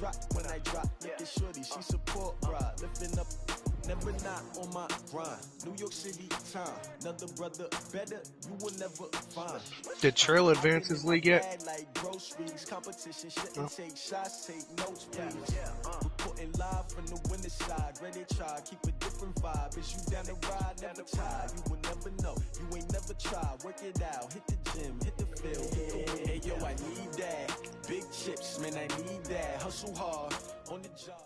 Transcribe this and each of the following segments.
drop, when I drop, looking shorty, she support ride, lifting up. Never not on my grind. New York City time. Another brother better, you will never find. Did Trill advance his league yet? Like groceries, competition shouldn't take shots, take notes, please. Reporting live from the winner's side. Ready to try, keep a different vibe. Is you down the ride, never tired. You will never know, you ain't never tried. Work it out, hit the gym, hit the field, hit the win. Hey yo, I need that. Big chips, man, I need that. Hustle hard on the job.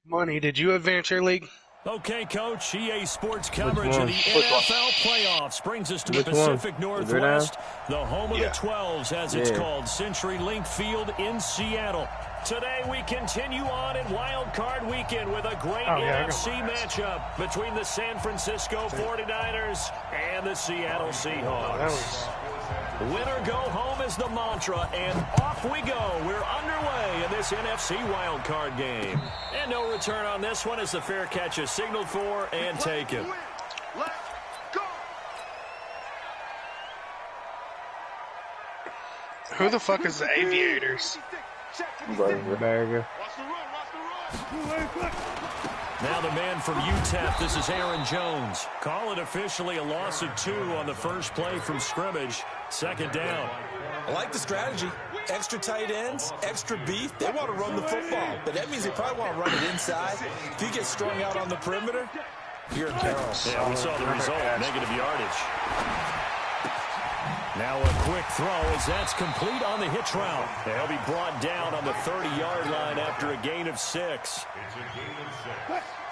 Money, did you advance your league? Okay, Coach, EA Sports coverage of the NFL playoffs brings us to the Pacific Northwest, the home of the 12s, as it's called, CenturyLink Field in Seattle. Today we continue on in WildCard Weekend with a great NFC matchup between the San Francisco 49ers and the Seattle Seahawks. Winner go home is the mantra, and off we go. We're underway in this NFC wildcard game. And no return on this one as the fair catch is signaled for and taken. Let's go. Who the fuck is the Aviators? Burger. Now the man from UTEP, this is Aaron Jones. Call it officially a loss of 2 on the first play from scrimmage. Second down. I like the strategy. Extra tight ends, extra beef. They want to run the football, but that means they probably want to run it inside. If you get strung out on the perimeter, you're in peril. Yeah, we saw the result, negative yardage. Now a quick throw as that's complete on the hitch route. They'll be brought down on the 30-yard line after a gain of 6.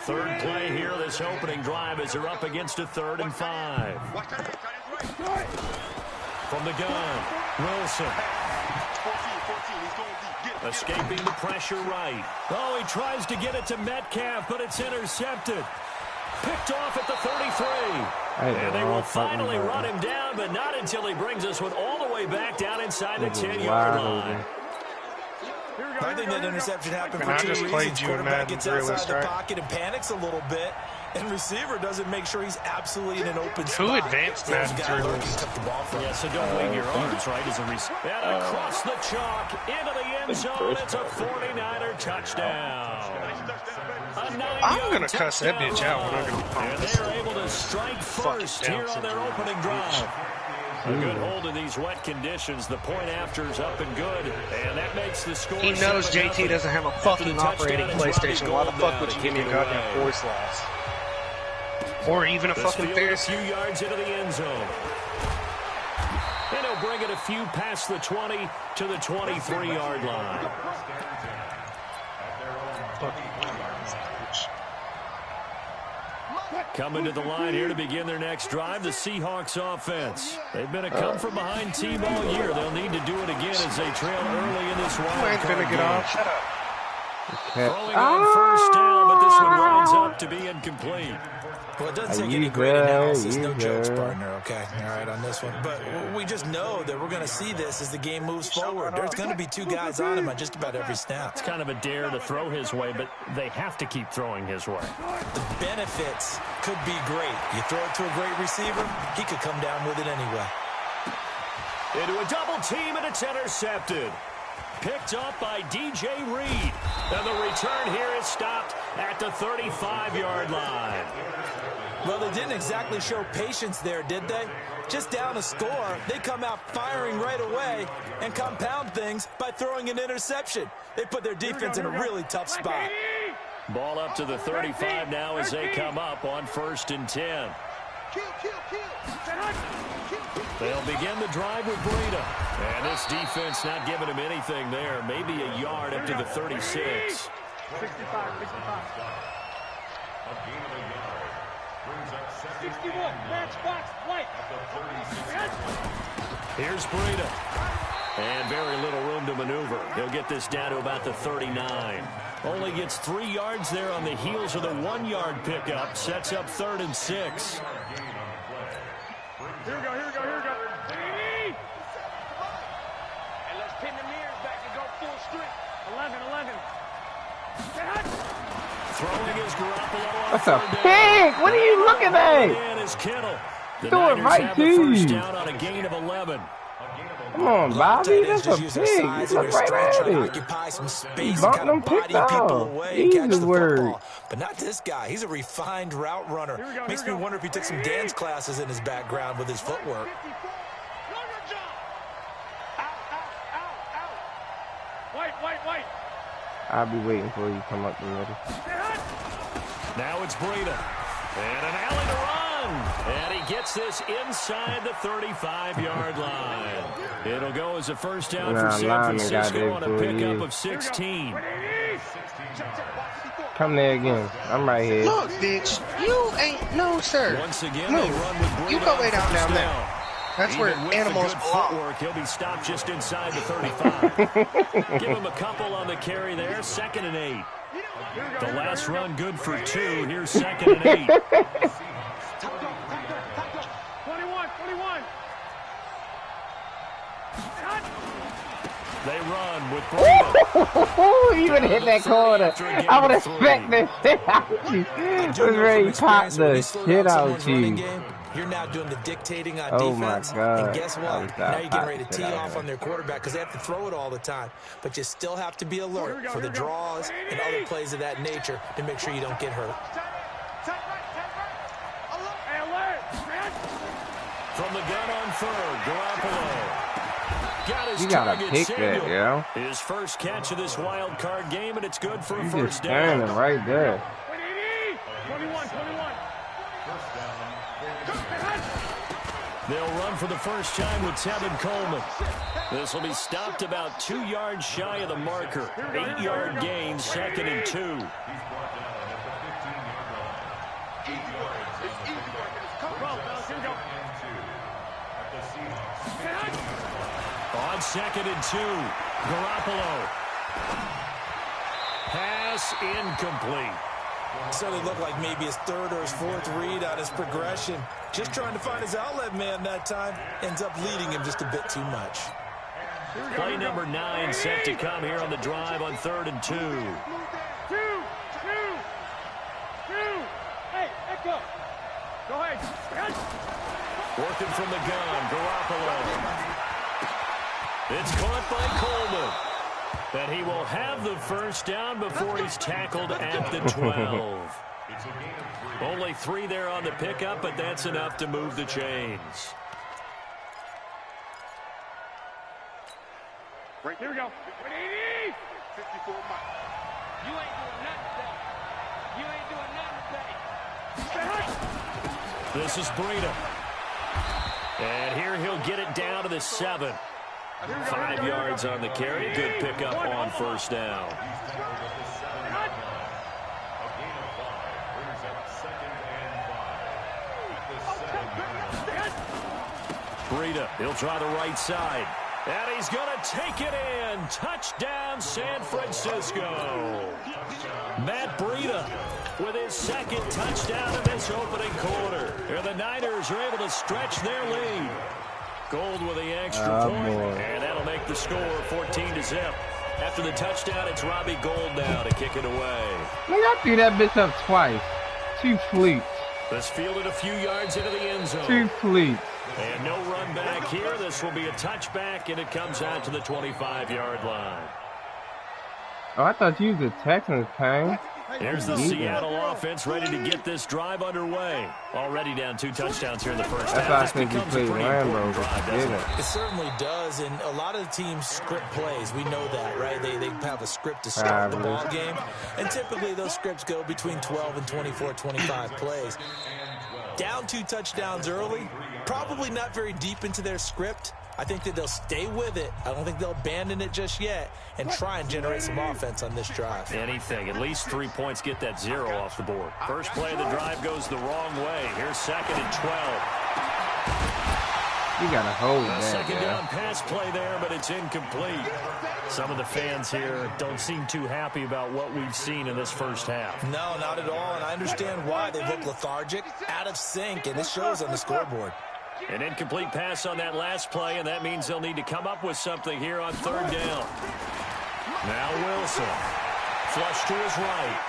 Third play here, this opening drive as they're up against a 3rd and 5. From the gun, Wilson. Escaping the pressure right. Oh, he tries to get it to Metcalf, but it's intercepted. Picked off at the 33. And they will finally run him down, but not until he brings us with all the way back down inside the 10-yard line. I think that interception happened for 2 reasons. Quarterback gets outside the pocket and panics a little bit, and receiver doesn't make sure he's absolutely in an open spot. Who advanced Madden? Yeah, so don't wave your arms, right, as a receiver. And across the chalk, into the end zone, it's a 49er touchdown. I'm going to cuss that bitch out when I'm going to And they're able to strike first here on their opening drive. A good hold in these wet conditions. The point after's up and good, and that makes the score. He knows JT doesn't have a fucking operating PlayStation. Why the fuck would you give me a goddamn force loss? Or even a fucking fantasy? A few yards into the end zone. And he'll bring it a few past the 20 to the 23-yard line. Coming to the line here to begin their next drive, the Seahawks offense. They've been a come-from-behind team all year. They'll need to do it again as they trail early in this wild card game. Shut up. Throwing on first down, but this one winds up to be incomplete. Well, it doesn't take any great analysis, no jokes, partner, okay? All right, on this one. But we just know that we're going to see this as the game moves forward. There's going to be 2 guys on him on just about every snap. It's kind of a dare to throw his way, but they have to keep throwing his way. The benefits could be great. You throw it to a great receiver, he could come down with it anyway. Into a double team, and it's intercepted. Picked up by DJ Reed. And the return here is stopped at the 35-yard line. Well, they didn't exactly show patience there, did they? Just down a score, they come out firing right away and compound things by throwing an interception. They put their defense in a really tough spot. Ball up to the 35 now as they come up on 1st and 10. They'll begin the drive with Breida. And this defense not giving him anything there. Maybe a yard up to the 36. 65. A gain of a yard. Brings up 61. Match box play. Here's Breida. And very little room to maneuver. He'll get this down to about the 39. Only gets 3 yards there on the heels of the 1-yard pickup. Sets up 3rd and 6. Here we go. And let's pin the mirrors back and go full strength. 11. Throwing his Garoppolo. That's a pig! What are you looking at? And is Kittle. The Do it Niners right, have the first dude. down on a gain of 11. Come on, Bobby. That's a pig. You look right at it. Occupy some space He bumped and them kind of body people off. away and catch Easy the word. football. But not this guy. He's a refined route runner. Makes me wonder if he took some dance classes in his background with his footwork. I'll be waiting for you to come up the middle. Now it's Breida. And an alley to run. And he gets this inside the 35-yard line. It'll go as a first down for San Francisco on a pickup of 16. Come there again. I'm right here. Look, bitch. You ain't no, sir. Once again, no. They run with Breida. You go way down there. That's where animals belong. Footwork, he'll be stopped just inside the 35. Give him a couple on the carry there. 2nd and 8. The last run good for 2. Here's 2nd and 8. 21. They run with Breida. Even hit that corner. I would expect this shit out of you. I was ready to pop the shit out you. You're now doing the dictating on Oh defense. my God. And guess what? Now you're getting ready to tee off on their quarterback because they have to throw it all the time. But you still have to be alert for the draws and other plays of that nature to make sure you don't get hurt. From the gun on 3rd, Garoppolo. You gotta pick that, yo. His first catch of this wild card game, and it's good for a He's first just down. standing right there. 21. They'll run for the first time with Tevin Coleman. This will be stopped about 2 yards shy of the marker. 8-yard gain, 2nd and 2. On 2nd and 2, Garoppolo. Pass incomplete. So it looked like maybe his 3rd or his 4th read on his progression. Just trying to find his outlet man that time. Ends up leading him just a bit too much. Play number 9 set to come here on the drive on 3rd and 2. Hey, let's go. Go ahead. Working from the gun, Garoppolo. It's caught by Coleman. And he will have the first down before he's tackled at the 12. Only 3 there on the pickup, but that's enough to move the chains. Right, here we go. 54 miles. You ain't doing nothing today. This is Breida. And here he'll get it down to the 7. 5 yards on the carry. Good pickup on first down. Breida, he'll try the right side. And he's going to take it in. Touchdown, San Francisco. Matt Breida with his 2nd touchdown in this opening quarter. And the Niners are able to stretch their lead. Gold with the extra point, and that'll make the score 14-0. After the touchdown, it's Robbie Gould now to kick it away. I threw that bitch up twice. 2 fleets. This fielded a few yards into the end zone. 2 fleets. And no run back here. This will be a touchback, and it comes out to the 25-yard line. Oh, I thought you was the Texans, Kane. Here's the Seattle offense ready to get this drive underway. Already down 2 touchdowns here in the first half. That's why I think you played Rambo. It certainly does, and a lot of the teams script plays. We know that, right? They have a script to start the ball game, and typically those scripts go between 12 and 24, 25 plays. Down 2 touchdowns early, probably not very deep into their script. I think that they'll stay with it. I don't think they'll abandon it just yet and try and generate some offense on this drive. Anything. At least 3 points get that 0 off the board. First play of the drive goes the wrong way. Here's 2nd and 12. You got to hold that. Second down pass play there, but it's incomplete. Some of the fans here don't seem too happy about what we've seen in this first half. No, not at all, and I understand why. They look lethargic, out of sync, and it shows on the scoreboard. An incomplete pass on that last play, and that means they'll need to come up with something here on 3rd down. Now Wilson. Flush to his right.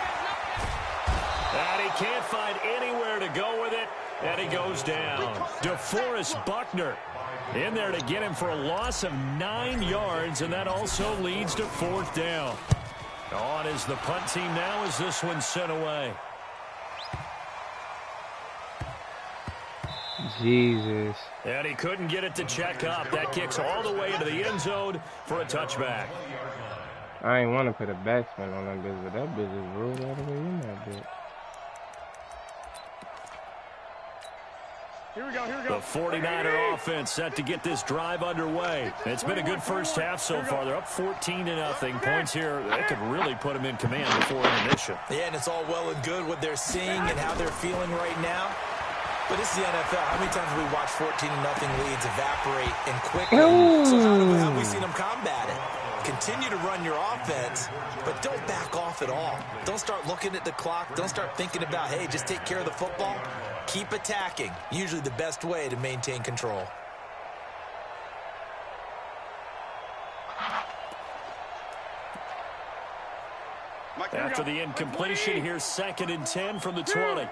And he can't find anywhere to go with it. And he goes down. DeForest Buckner in there to get him for a loss of 9 yards, and that also leads to 4th down. On is the punt team now as this one's sent away. Jesus. And he couldn't get it to check up. That kicks all the way into the end zone for a touchback. I ain't want to put a backspin on that bitch, but that bitch is rolled all the way in that bitch. Here we go. The 49er offense set to get this drive underway. It's been a good first half so far. They're up 14-0. Points here, they could really put them in command before intermission. Yeah, and it's all well and good what they're seeing and how they're feeling right now. But this is the NFL. How many times have we watched 14-0 leads evaporate and quickly? So how have we seen them combat it? Continue to run your offense, but don't back off at all. Don't start looking at the clock. Don't start thinking about, hey, just take care of the football. Keep attacking. Usually the best way to maintain control. After the incompletion, here's 2nd and 10 from the 20.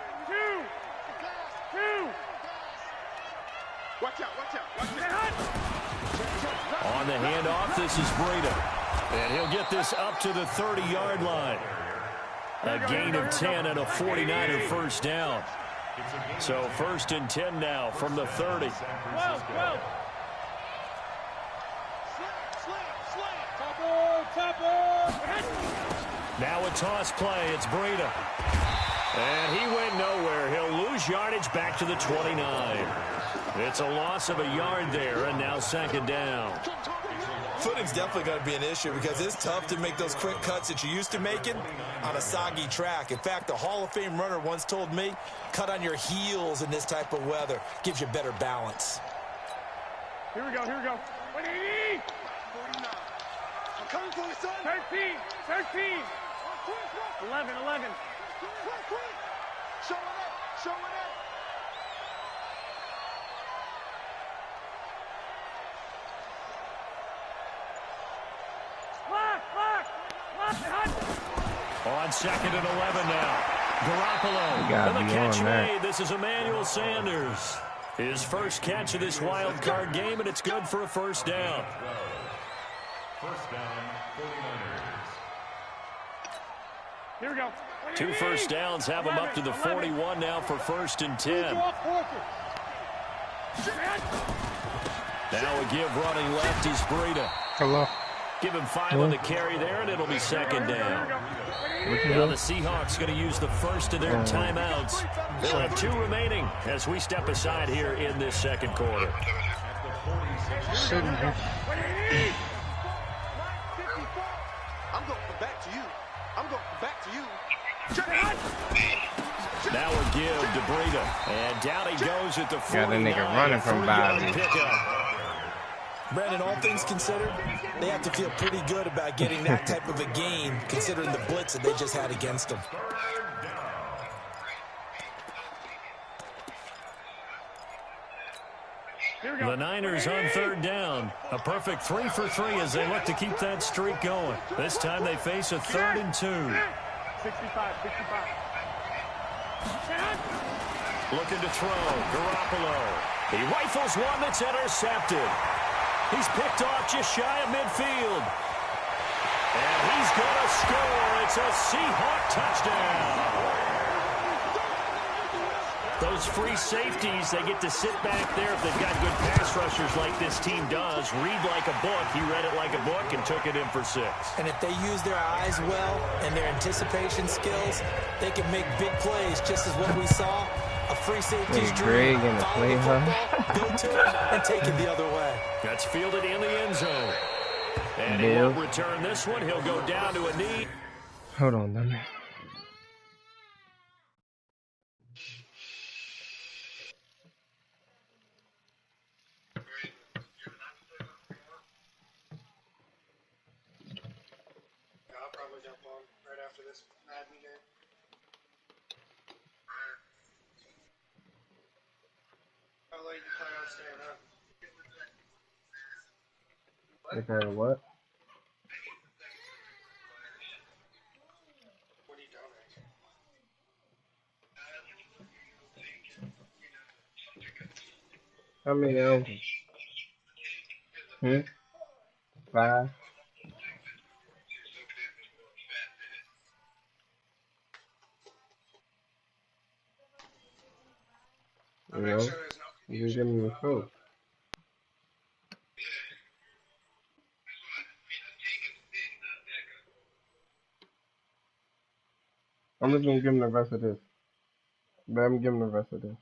Watch out. On the handoff, this is Breida. And he'll get this up to the 30-yard line. A gain of 10 and a 49er first down. So 1st and 10 now from the 30. Now a toss play. It's Breida. And he went nowhere. He'll lose yardage back to the 29. It's a loss of a yard there, and now 2nd down. Footing's definitely going to be an issue because it's tough to make those quick cuts that you're used to making on a soggy track. In fact, a Hall of Fame runner once told me, cut on your heels in this type of weather. Gives you better balance. Here we go. 180. 49. I'm coming for you, son. 13. 11. Show it up. On 2nd and 11 now. Garoppolo. And the catch made. This is Emmanuel Sanders. His first catch of this wild card game, and it's good for a first down. First down, 49ers. Here we go. 2 first downs have him up to the 41 now for 1st and 10. Now a give running left is Breida. Hello. Give him 5 on the carry there, and it'll be 2nd down. Now the Seahawks going to use the first of their timeouts. They'll have 2 remaining as we step aside here in this 2nd quarter. I'm going back to you. Now a give to Breida. And down he goes at the 49. Got a nigga running from Bobby. Brandon, all things considered, they have to feel pretty good about getting that type of a game, considering the blitz that they just had against them. The Niners on 3rd down. A perfect 3 for 3 as they look to keep that streak going. This time they face a 3rd and 2. 65. Looking to throw. Garoppolo. He rifles one that's intercepted. He's picked off just shy of midfield. And he's going to score. It's a Seahawk touchdown. Those free safeties, they get to sit back there if they've got good pass rushers like this team does. Read like a book. He read it like a book and took it in for 6. And if they use their eyes well and their anticipation skills, they can make big plays, just as what we saw. A free safety's dream. Follow the football, go to it, and take it the other way. That's fielded in the end zone. And he won't return this one. He'll go down to a knee. Hold on, dummy. I'll probably jump on right after this Madden game. I'll let you plan on staying up. Okay, what? What are you donating? How many ounces? 5. You know, you can give me a Coke. I'm just gonna give him the rest of this. But I'm giving the rest of this.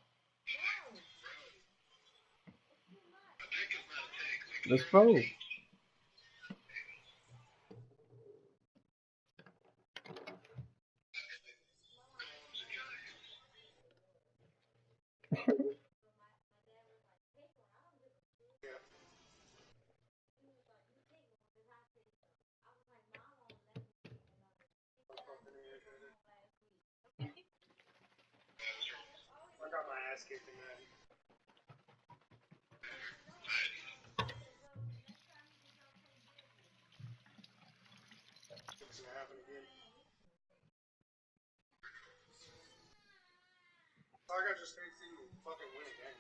Let's go. I got my ass kicked in Madden. It's gonna happen again. I got just anything to fucking win again.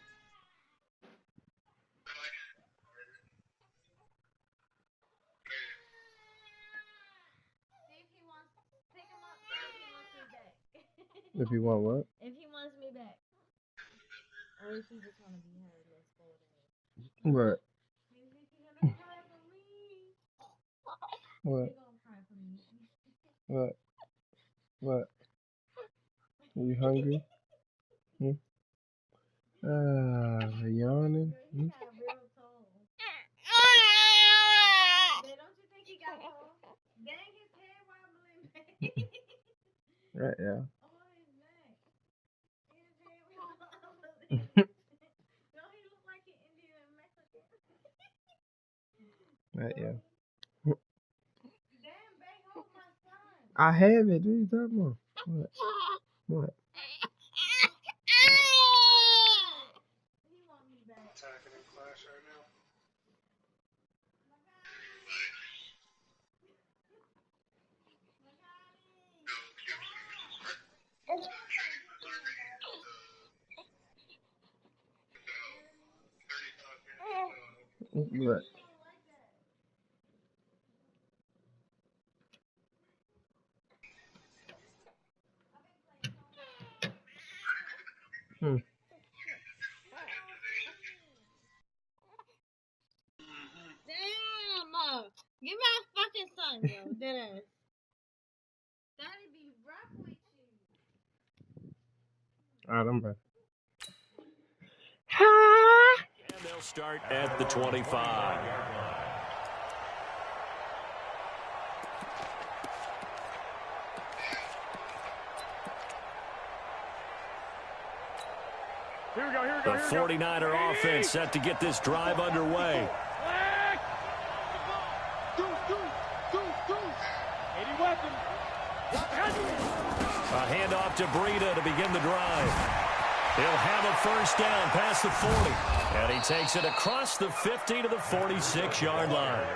If you want what? If he wants me back. Or if he just want to be heard, let's go there. What? He's gonna cry for me. What? He's gonna cry for me. What? What? Are you hungry? Yawning? He got real tone. But don't you think he got tone? Dang, his head wobbling back. Right, yeah. Oh, his neck. His head wobbling. Don't he look like an Indian Mexican? Right, yeah. Damn, babe, hold my son. I have it. What are you talking about? What? What? He want me back. Attacking in Clash right now. What? Damn! Give me my fucking son, yo. Deadass. Daddy be rough with you. Alright, I'm back. And they'll start at the 25. Here we go, here we go, The here we go. 49er offense set to get this drive underway. A handoff to Breida to begin the drive. He'll have a first down past the 40. And he takes it across the 50 to the 46-yard line.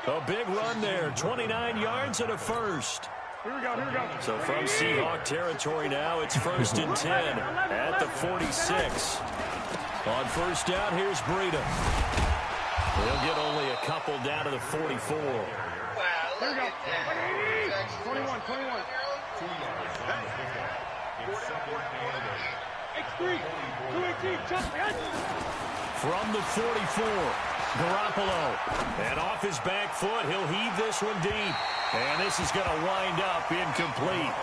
A big run there, 29 yards and a first. Here we go, here we go. So from Seahawk territory now, it's 1st and 10 at the 46. On first down, here's Breida. He'll get only a couple down to the 44. Here we go. 21, 21. X3, 218, jump. From the 44, Garoppolo. And off his back foot, he'll heave this one deep. And this is going to wind up incomplete.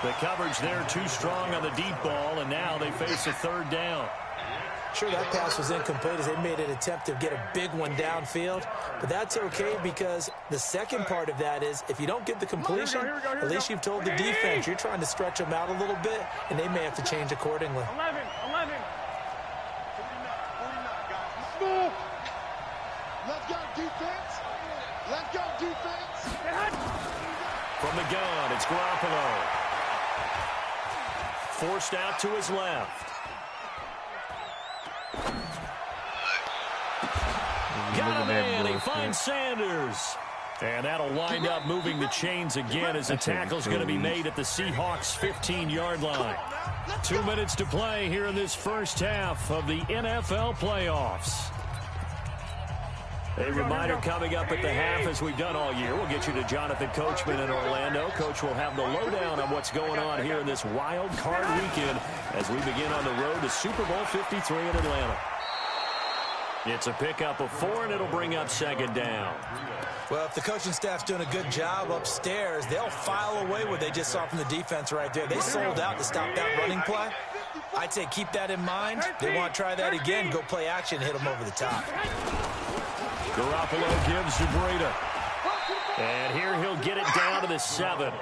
The coverage there too strong on the deep ball, and now they face a third down. Sure, that pass was incomplete as they made an attempt to get a big one downfield. But that's okay because the second part of that is if you don't get the completion, at least you've told the defense you're trying to stretch them out a little bit, and they may have to change accordingly. 11. Move. Let's go, defense. Let's go, defense. From the gun, it's Garoppolo. Forced out to his left. Got him in. He finds Sanders. And that'll wind up moving the chains again as the tackle's going to be made at the Seahawks' 15-yard line. 2 minutes to play here in this first half of the NFL playoffs. A reminder coming up at the half, as we've done all year. We'll get you to Jonathan Coachman in Orlando. Coach will have the lowdown on what's going on here in this wild card weekend as we begin on the road to Super Bowl 53 in Atlanta. It's a pickup of 4, and it'll bring up second down. Well, if the coaching staff's doing a good job upstairs, they'll file away what they just saw from the defense right there. They sold out to stop that running play. I'd say keep that in mind. They want to try that again, go play action, hit them over the top. Garoppolo gives to Breida. And here he'll get it down to the 7.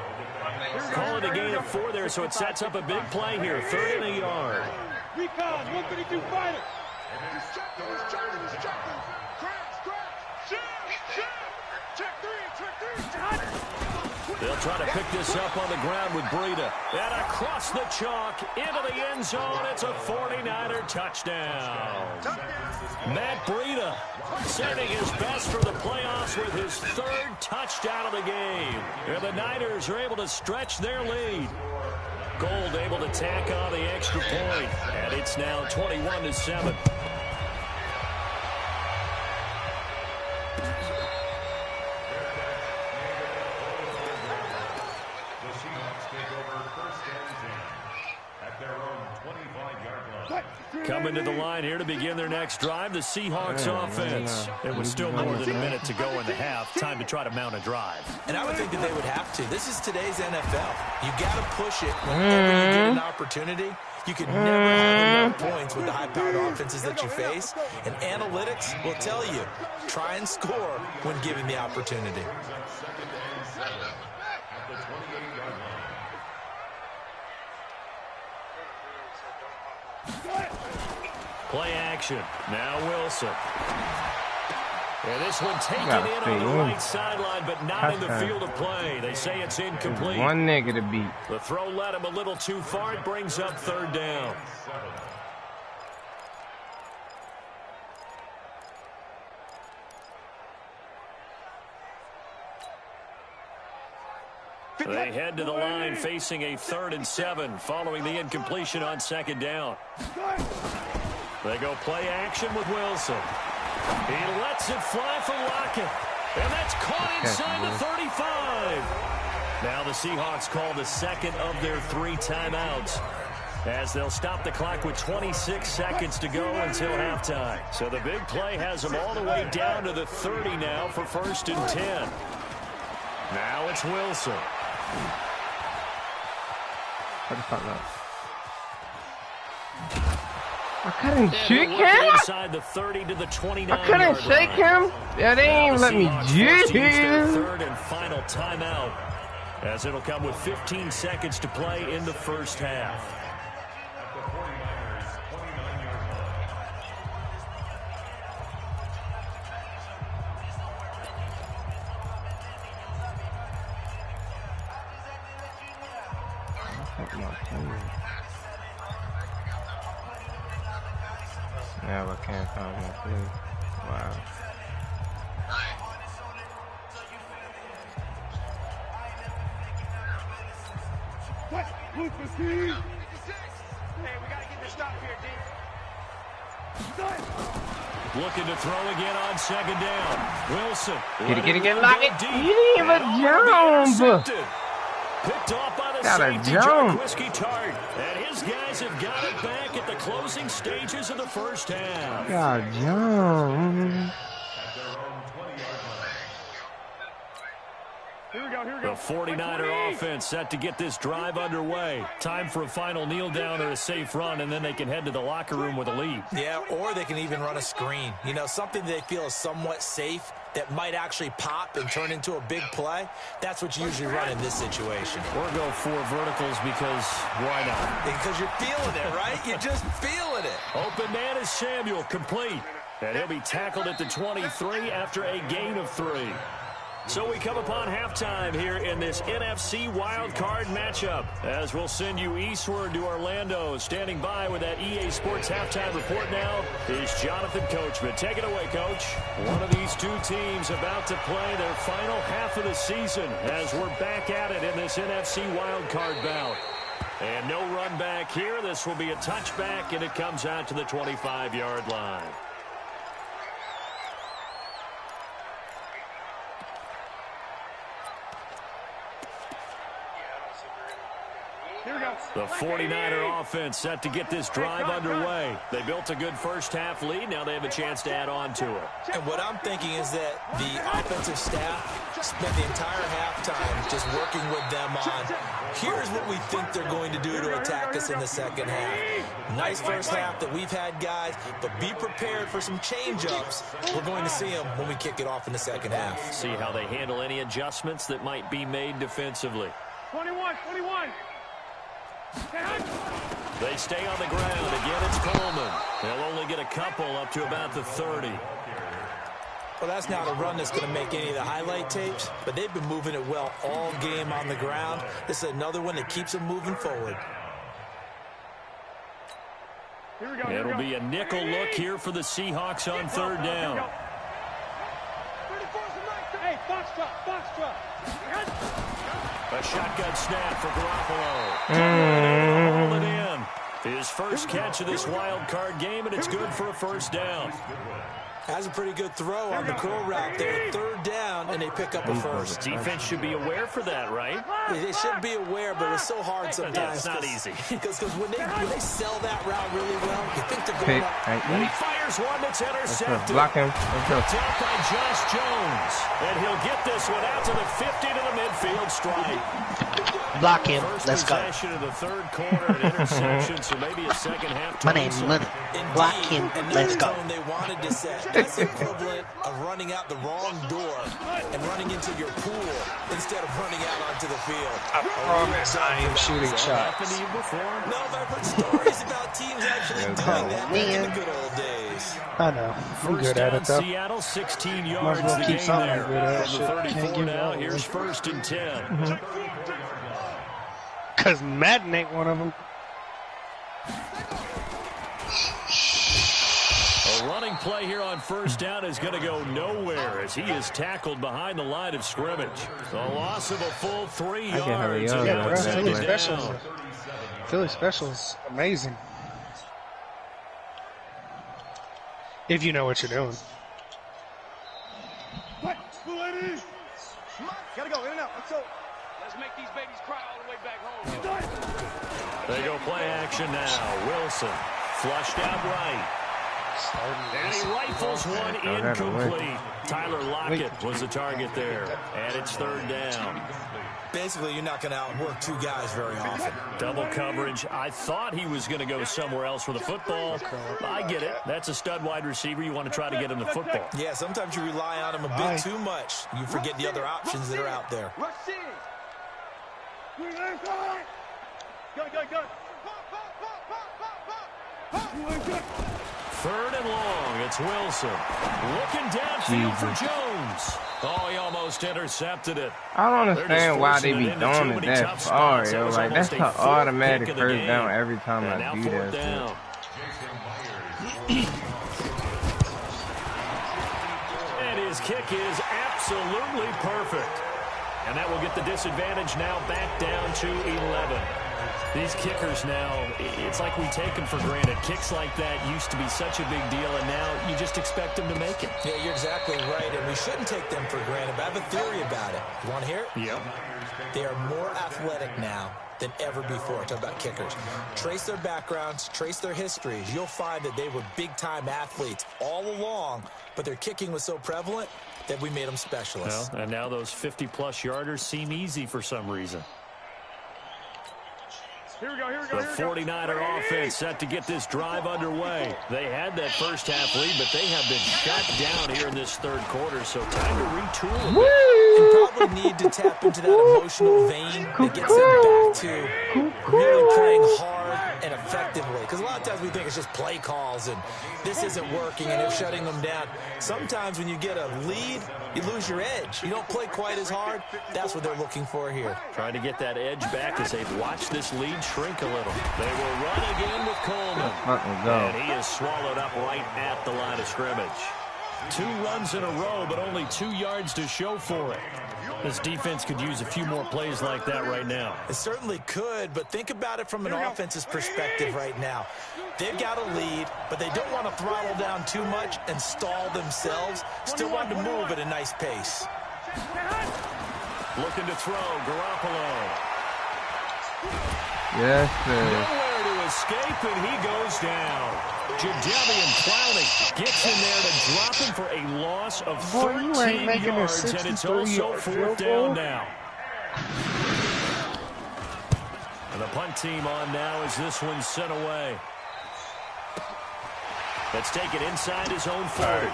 Call it a gain of 4 there, so it sets up a big play here. 3rd and a yard. Recon, 132 fighter. He's checking. They'll try to pick this up on the ground with Breida. And across the chalk, into the end zone. It's a 49er touchdown. Matt Breida sending his best for the playoffs with his 3rd touchdown of the game. And the Niners are able to stretch their lead. Gold able to tack on the extra point. And it's now 21-7. Coming to the line here to begin their next drive, the Seahawks offense. It was still more than a minute to go in the half. Time to try to mount a drive. And I would think that they would have to. This is today's NFL. You got to push it whenever you get an opportunity. You can never have enough points with the high-powered offenses that you face. And analytics will tell you, try and score when given the opportunity. Play action. Now Wilson. And this one taken in on the right sideline, but not in the field of play. They say it's incomplete. One nigga to beat. The throw led him a little too far. It brings up 3rd down. They head to the line facing a 3rd and 7 following the incompletion on 2nd down. They go play action with Wilson. He lets it fly for Lockett. And that's caught inside the 35. Now the Seahawks call the 2nd of their 3 timeouts as they'll stop the clock with 26 seconds to go until halftime. So the big play has them all the way down to the 30 now for 1st and 10. Now it's Wilson. What the fuck, I couldn't shake him. Inside the 30 to the 29. I couldn't shake him. Yeah, they ain't let me juice. 3rd and final timeout, as it'll come with 15 seconds to play in the first half. Now I can't find my food. Wow. What? Look for Steve. Hey, we gotta get this stop here, D. Looking to throw again on 2nd down. Wilson. Get Lockett. He didn't even jump. Picked off by the Gotta safety, jump. Whiskey Tart. And his guys have got it back at the closing stages of the first half. Gotta jump. Here we go. The 49er offense set to get this drive underway. Time for a final kneel down or a safe run, and then they can head to the locker room with a lead. Yeah, or they can even run a screen. You know, something they feel is somewhat safe that might actually pop and turn into a big play. That's what you usually run in this situation. Or go 4 verticals because why not? Because you're feeling it, right? You're just feeling it. Open man is Samuel, complete. And he'll be tackled at the 23 after a gain of 3. So we come upon halftime here in this NFC wildcard matchup, as we'll send you eastward to Orlando. Standing by with that EA Sports halftime report now is Jonathan Coachman. Take it away, Coach. One of these two teams about to play their final half of the season as we're back at it in this NFC wildcard bout. And no run back here. This will be a touchback, and it comes out to the 25-yard line. The 49er offense set to get this drive underway. They built a good first-half lead. Now they have a chance to add on to it. And what I'm thinking is that the offensive staff spent the entire halftime just working with them on, here's what we think they're going to do to attack us in the second half. Nice first half that we've had, guys, but be prepared for some change-ups. We're going to see them when we kick it off in the second half. See how they handle any adjustments that might be made defensively. 21. They stay on the ground. Again, it's Coleman. They'll only get a couple up to about the 30. Well, that's not a run that's going to make any of the highlight tapes, but they've been moving it well all game on the ground. This is another one that keeps them moving forward. It'll be a nickel look here for the Seahawks on third down. Hey, box drop. A shotgun snap for Garoppolo. Hold it in. His first catch of this wild card game, and it's good for a first down. Has a pretty good throw on the curl route there. Third down, and they pick up a first. Defense should be aware for that, right? They should be aware, but it's so hard sometimes. Yeah, it's not easy. Because when they sell that route really well, you think they're going up. And he fires one that's intercepted. Block him. Attack by Josh Jones. And he'll get this one out to the 50 to the midfield strike. Block him. Let's go. First possession of the third quarter, an interception, so maybe a second half. My name's Leonard. Block him. Let's go. They wanted to set. That's the equivalent of running out the wrong door and running into your pool instead of running out onto the field. I promise I am shooting shots. Happened to you before? No, I've heard stories about teams actually doing that in the good old days. I know. I'm good at it, though. Seattle, 16 yards to gain there. From the 34 now, here's 1st and 10. Because Madden ain't one of them. A running play here on first down is going to go nowhere as he is tackled behind the line of scrimmage. The loss of a full 3 yards. Philly special is amazing. If you know what you're doing. Gotta go, in and out. Let's make these babies cry all the way back home. They go play action now. Wilson flushed out right. And he rifles one incomplete. Tyler Lockett was the target there. And it's third down. Basically, you're not going to outwork two guys very often. Double coverage. I thought he was going to go somewhere else for the football. I get it. That's a stud wide receiver. You want to try to get him the football. Yeah, sometimes you rely on him a bit too much. You forget the other options that are out there. Third and long. It's Wilson. Looking downfield for Jones. Oh, he almost intercepted it. I don't understand why they be throwing it that far, yo. Like, that's an automatic first down every time I do that. And his kick is absolutely perfect. And that will get the disadvantage now back down to 11. These kickers now, it's like we take them for granted. Kicks like that used to be such a big deal, and now you just expect them to make it. Yeah, you're exactly right, and we shouldn't take them for granted, but I have a theory about it. You want to hear it? Yep. They are more athletic now than ever before. Talk about kickers. Trace their backgrounds, trace their histories. You'll find that they were big-time athletes all along, but their kicking was so prevalent that we made them specialists. Well, and now those 50-plus yarders seem easy for some reason. Here we go. The 49er offense set to get this drive underway. They had that first half lead, but they have been shut down here in this third quarter, so time to retool a bit. And probably need to tap into that emotional vein that gets them back to really playing hard and effectively. Because a lot of times we think it's just play calls and this isn't working and they're shutting them down. Sometimes when you get a lead, you lose your edge. You don't play quite as hard. That's what they're looking for here. Trying to get that edge back as they've watched this lead shrink a little. They will run again with Coleman. And he is swallowed up right at the line of scrimmage. 2 runs in a row, but only 2 yards to show for it. This defense could use a few more plays like that right now. It certainly could, but think about it from an offense's perspective right now. They've got a lead, but they don't want to throttle down too much and stall themselves. Still want to move at a nice pace. Looking to throw, Garoppolo. Yes, sir. Nowhere to escape, and he goes down. Jadeveon Clowney gets in there to drop him for a loss of 13 yards, and it's also 4th down now. And the punt team on now as this one's sent away. Let's take it inside his own 40.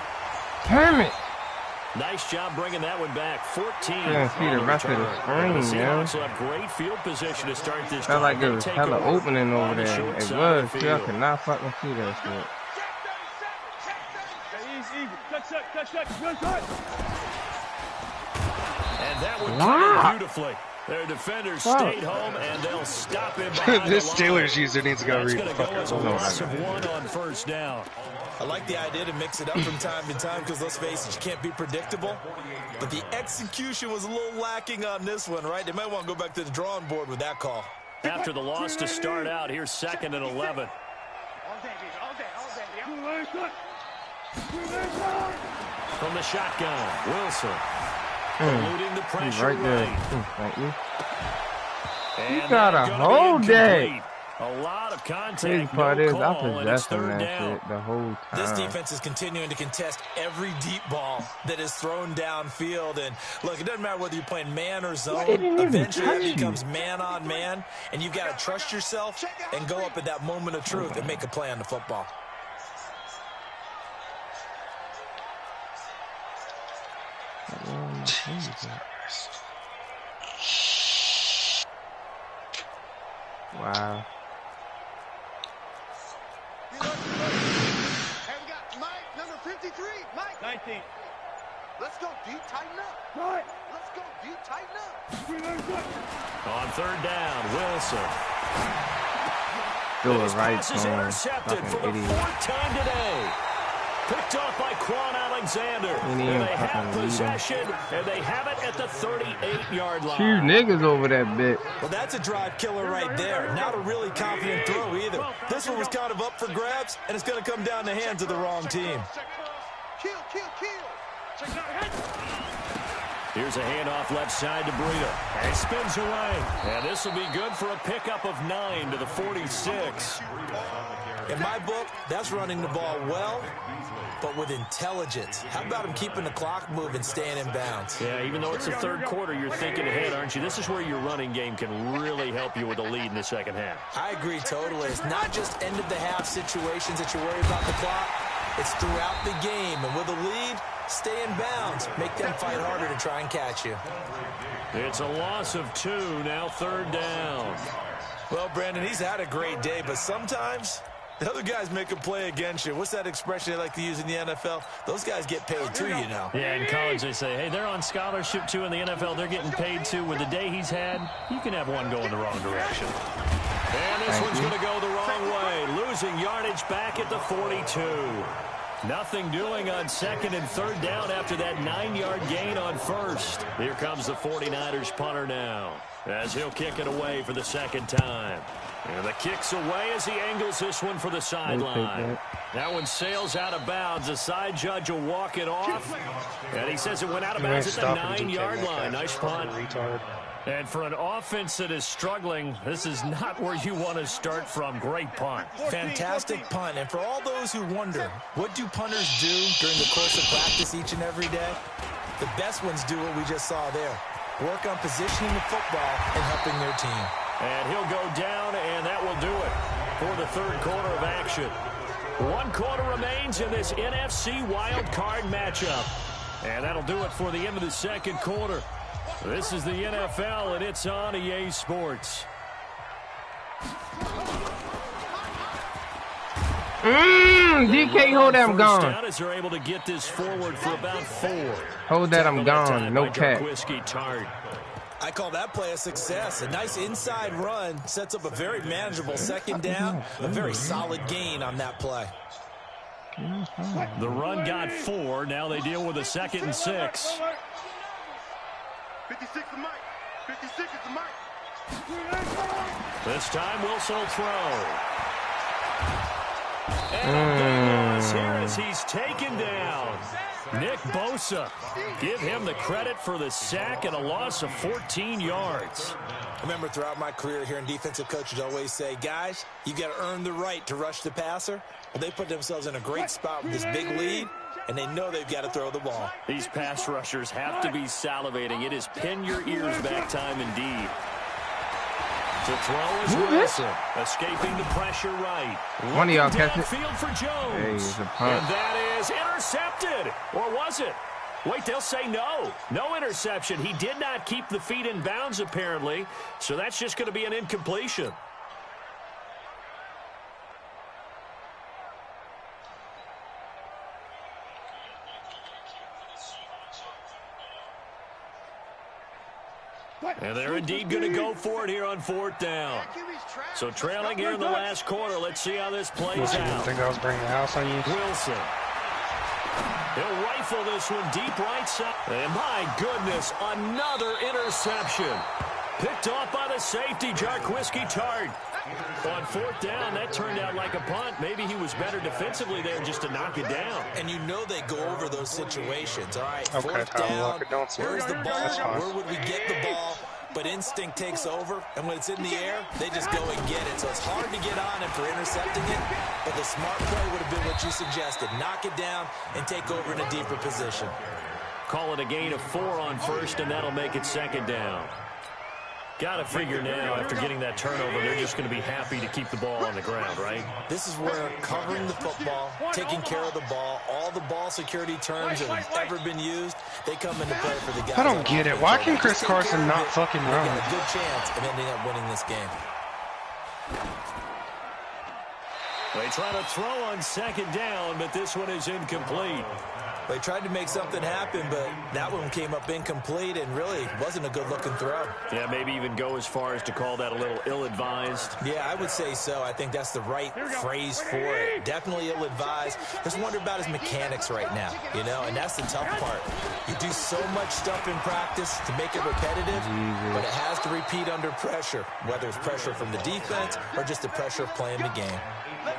Damn it. Nice job bringing that one back. 14. Yeah, see the rest of the screen, The Seahawks yeah. will have great field position to start this Felt like there was Take hella over opening over on the there. short It side was. of the See, I field. could not fucking see that shit. And that one cut in beautifully. Their defenders stayed home, and they'll him behind This the line. Steelers user needs to go read That's going to go as a loss of 1 on 1st down. I like the idea to mix it up from time to time because, let's face it, you can't be predictable. But the execution was a little lacking on this one, right? They might want to go back to the drawing board with that call. After the loss to start out, here's 2nd and 11. From the shotgun, Wilson. Eluding the pressure right there. right. Thank you. And You got a whole day. A lot of Crazy contact, part no is I call, and it's possessed 3rd that down. shit the whole time. This defense is continuing to contest every deep ball that is thrown downfield. And, look, it doesn't matter whether you're playing man or zone. Eventually it becomes man on man, and you've got to trust yourself and go up at that moment of truth and make a play on the football. Wow. Hey, we got Mike, number 53. Mike. 19. Let's go deep, tighten up. Let's go deep, tighten up. On 3rd down, Wilson. Do it This right, pass is intercepted for the 4th time today. Picked off by Quan Alexander. And they have possession, and they have it at the 38-yard line. 2 niggas over that bit. Well, that's a drive killer right there. Not a really confident throw either. This one was kind of up for grabs, and it's going to come down the hands of the wrong team. Kill, kill, kill. Here's a handoff left side to Breida. And spins away. And this will be good for a pickup of 9 to the 46. In my book, that's running the ball well, but with intelligence. How about him keeping the clock moving, staying in bounds? Yeah, even though it's the 3rd quarter, you're thinking ahead, aren't you? This is where your running game can really help you with a lead in the 2nd half. I agree totally. It's not just end-of-the-half situations that you're worried about the clock. It's throughout the game. And with a lead, stay in bounds. Make them fight harder to try and catch you. It's a loss of 2, now 3rd down. Well, Brandon, he's had a great day, but sometimes the other guys make a play against you. What's that expression they like to use in the NFL? Those guys get paid too, you know. Yeah, in college they say, hey, they're on scholarship too. In the NFL, they're getting paid too. With the day he's had, you can have one go in the wrong direction. And this one's going to go the wrong way. Losing yardage back at the 42. Nothing doing on 2nd and 3rd down after that 9-yard gain on 1st. Here comes the 49ers punter now, as he'll kick it away for the 2nd time. And the kick's away as he angles this one for the sideline. That one sails out of bounds. The side judge will walk it off. And he says it went out of bounds at the 9-yard line. Nice punt. And for an offense that is struggling, this is not where you want to start from. Great punt. Fantastic punt. And for all those who wonder, what do punters do during the course of practice each and every day? The best ones do what we just saw there. Work on positioning the football and helping their team. And he'll go down, and that will do it for the 3rd quarter of action. 1 quarter remains in this NFC wildcard matchup. And that'll do it for the end of the 2nd quarter. This is the NFL, and it's on EA Sports. DK, hold that, I'm gone. Down as they're able to get this forward for about 4. Hold that, I'm gone. No cap. I call that play a success. A nice inside run sets up a very manageable second down. A very solid gain on that play. The run got 4. Now they deal with a 2nd and 6. 56 is Mike. 56 is Mike. This time Wilson will throw. And here as he's taken down. Nick Bosa. Give him the credit for the sack and a loss of 14 yards. I remember throughout my career hearing defensive coaches always say, guys, you got to earn the right to rush the passer. Well, they put themselves in a great spot with this big lead, and they know they've got to throw the ball. These pass rushers have to be salivating. It is pin your ears back time indeed. To throw is Wilson, escaping the pressure right. One of y'all catch it. Field for Jones. Hey, it's a punt. And that is intercepted. Or was it? Wait, they'll say no. No interception. He did not keep the feet in bounds, apparently. So that's just going to be an incompletion. And they're indeed going to go for it here on 4th down. So trailing here in the last quarter. Let's see how this plays out. I think I was bringing the house on you. Wilson. He'll rifle this one deep right side. And my goodness, another interception. Picked off by the safety, Jarquiski Tart. On 4th down, that turned out like a punt. Maybe he was better defensively there just to knock it down. And you know they go over those situations. All right, okay, 4th down, don't where's the ball? Where would we get the ball? But instinct takes over, and when it's in the air, they just go and get it. So it's hard to get on him for intercepting it, but the smart play would have been what you suggested. Knock it down and take over in a deeper position. Call it a gain of 4 on 1st, and that'll make it 2nd down. Got to figure now, after getting that turnover, they're just going to be happy to keep the ball on the ground, right? This is where covering the football, taking care of the ball, all the ball security terms that have ever been used, they come into play for the guys. I don't get it. Why can Chris Carson not fucking run? They got a good chance of ending up winning this game. They try to throw on 2nd down, but this one is incomplete. They tried to make something happen, but that one came up incomplete and really wasn't a good-looking throw. Yeah, maybe even go as far as to call that a little ill-advised. Yeah, I would say so. I think that's the right phrase for it. Definitely ill-advised. Just wonder about his mechanics right now, you know, and that's the tough part. You do so much stuff in practice to make it repetitive, but it has to repeat under pressure, whether it's pressure from the defense or just the pressure of playing the game.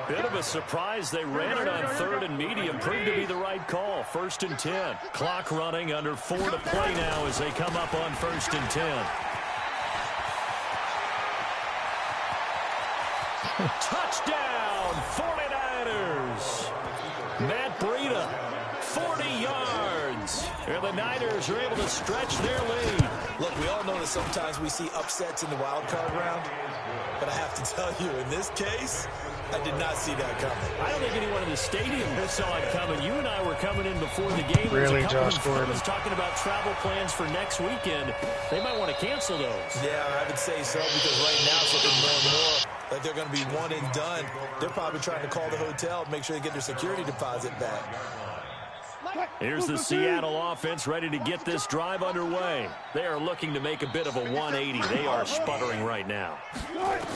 Bit of a surprise. They ran it on 3rd and medium. Proved to be the right call. 1st and 10. Clock running, under 4 to play now as they come up on 1st and 10. Touchdown, 49ers. Matt Breida, 40 yards. And the Niners are able to stretch their lead. Look, we all know that sometimes we see upsets in the wild card round. But I have to tell you, in this case, I did not see that coming. I don't think anyone in the stadium saw it coming. You and I were coming in before the game. Really, Josh Gordon was talking about travel plans for next weekend. They might want to cancel those. Yeah, I would say so, because right now it's looking more and more like they're going to be one and done. They're probably trying to call the hotel, make sure they get their security deposit back. Here's the Seattle offense ready to get this drive underway. They are looking to make a bit of a 180. They are sputtering right now.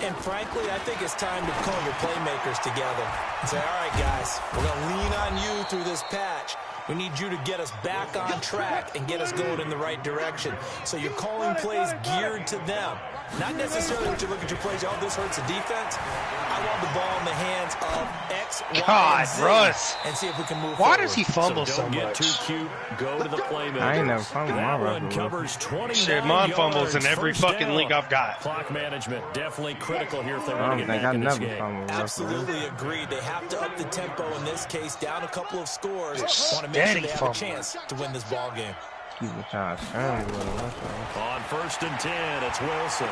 And frankly, I think it's time to call your playmakers together and say, all right, guys, we're going to lean on you through this patch. We need you to get us back on track and get us going in the right direction. So you're calling plays geared to them. Not necessarily what you look at your plays, oh, this hurts the defense. I want the ball in the hands of X, Y, and Z. Russ. And see if we can move Why forward. does he fumble so much? Don't get too cute. Go to the playmaker. I ain't never fumbled my That one rifle. covers 29 Shit, mine fumbles in every First fucking down. league I've got. Clock management definitely critical here if they I want to don't get think back I in this never game. fumbled. Absolutely agreed. They have to up the tempo in this case, down a couple of scores. Want to make sure Steady they have fumble. a chance to win this ball game. Keep the child turning with it. On 1st and 10, it's Wilson.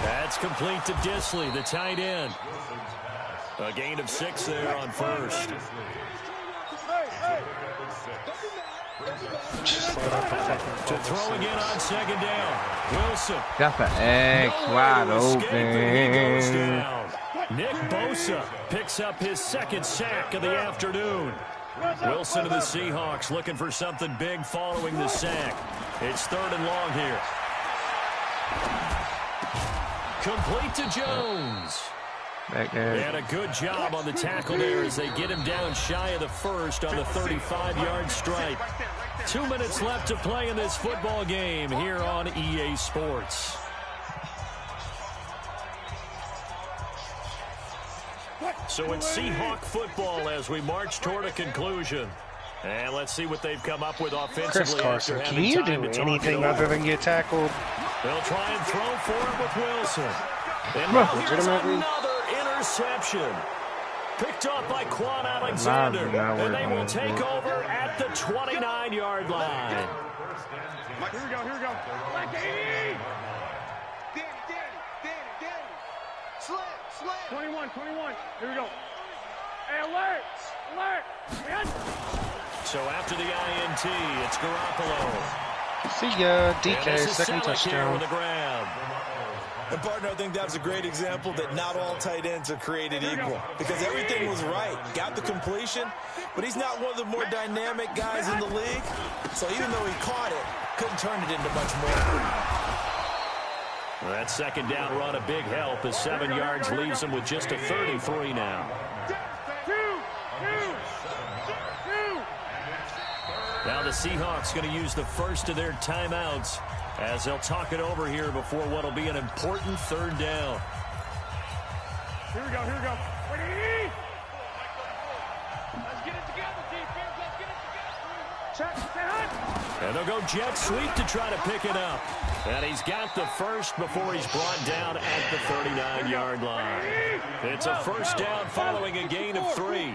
That's complete to Disley, the tight end. A gain of 6 there on 1st. To throw again on 2nd down. Wilson. That's an X wide Escaping, he goes open. down. Nick Bosa picks up his second sack of the afternoon. Wilson of the Seahawks looking for something big following the sack. It's 3rd and long here. Complete to Jones. And a good job on the tackle there as they get him down shy of the first on the 35-yard stripe. 2 minutes left to play in this football game here on EA Sports. So it's Seahawk football as we march toward a conclusion. And let's see what they've come up with offensively. Chris Carson, can you do anything other than get tackled? They'll try and throw for it with Wilson. And now here's another interception. Picked up by Quan Alexander. And they will take over at the 29-yard line. Here we go, here we go. Danny. Slam. 21. Here we go. Hey, alert. So after the INT, it's Garoppolo. See ya, DK, second touchdown. With a grab. And partner, I think that was a great example that not all tight ends are created equal because everything was right. Got the completion, but he's not one of the more dynamic guys in the league. So even though he caught it, couldn't turn it into much more. Well, that second down run a big help as 7 yards leaves him with just a 33 now. Now the Seahawks going to use the first of their timeouts as they'll talk it over here before what will be an important 3rd down. Here we go. Let's get it together, defense. Let's get it together. Check. And they'll go jet sweep to try to pick it up. And he's got the first before he's brought down at the 39-yard line. It's a 1st down following a gain of 3.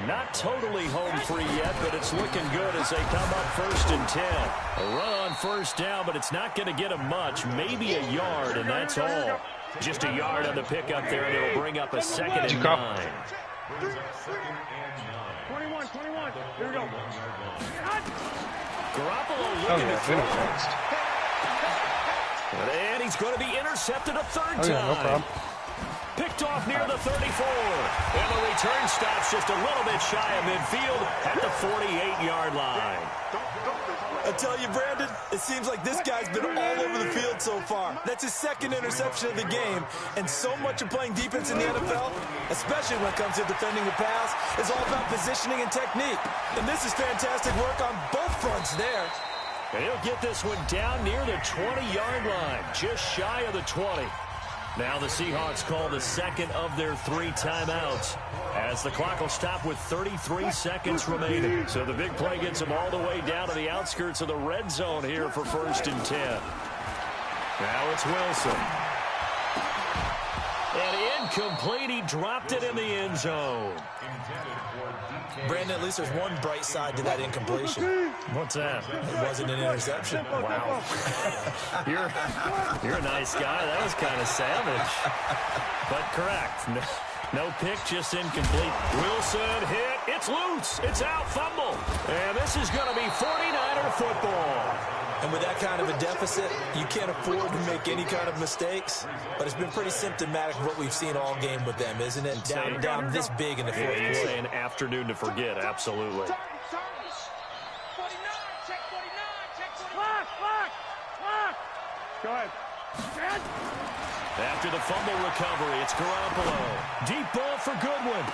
Not totally home free yet, but it's looking good as they come up 1st and 10. A run on 1st down, but it's not going to get them much. Maybe a yard, and that's all. Just a yard on the pickup there, and it'll bring up a 2nd and 9. 21. Here we go. Garoppolo looking to throw. And he's going to be intercepted a 3rd time. No problem. Picked off near the 34. And the return stops just a little bit shy of midfield at the 48-yard line. I tell you, Brandon, it seems like this guy's been all over the field so far. That's his 2nd interception of the game. And so much of playing defense in the NFL, especially when it comes to defending the pass, is all about positioning and technique. And this is fantastic work on both fronts there. And he'll get this one down near the 20-yard line, just shy of the 20. Now the Seahawks call the 2nd of their 3 timeouts as the clock will stop with 33 seconds remaining. So the big play gets them all the way down to the outskirts of the red zone here for 1st and 10. Now it's Wilson. And incomplete. He dropped it in the end zone. Brandon, at least there's one bright side to that incompletion. What's that? It wasn't an interception. Wow. You're a nice guy. That was kind of savage. But correct. No pick, just incomplete. Wilson hit. It's loose. It's out. Fumble. And this is going to be 49er football. And with that kind of a deficit, you can't afford to make any kind of mistakes. But it's been pretty symptomatic of what we've seen all game with them, isn't it? Down this big in the 4th quarter. You'd say an afternoon to forget, absolutely. Go ahead. After the fumble recovery, it's Garoppolo. Deep ball for Goodwin.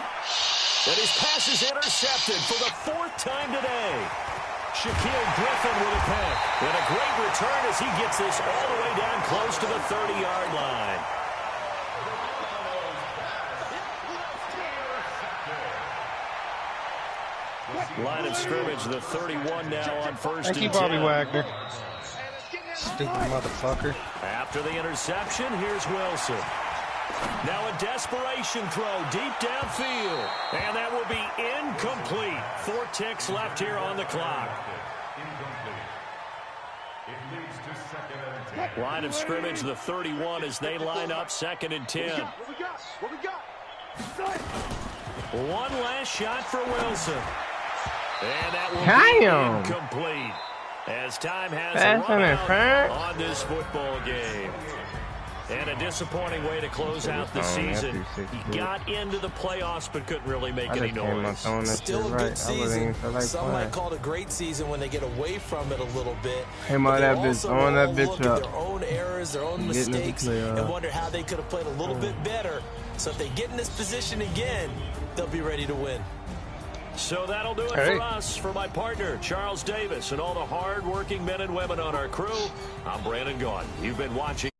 And his pass is intercepted for the 4th time today. Shaquille Griffin with a pick. And a great return as he gets this all the way down close to the 30-yard line. Line of scrimmage, the 31 now on 1st and 10. Thank you, Bobby Wagner. Stupid motherfucker. After the interception, here's Wilson. Now a desperation throw deep downfield. And that will be incomplete. 4 ticks left here on the clock. Line of scrimmage, the 31 as they line up 2nd and 10. What we got? One last shot for Wilson. And that will be incomplete. As time has run out on this football game. And a disappointing way to close out the season. He got into the playoffs but couldn't really make any noise. Still a good season. Some might call it a great season when they get away from it a little bit. Hey, man, that bitch, on that bitch up. Their own errors, their own mistakes, and wonder how they could have played a little bit better. So if they get in this position again, they'll be ready to win. So that'll do it for us. For my partner, Charles Davis, and all the hard-working men and women on our crew, I'm Brandon Gaudin. You've been watching.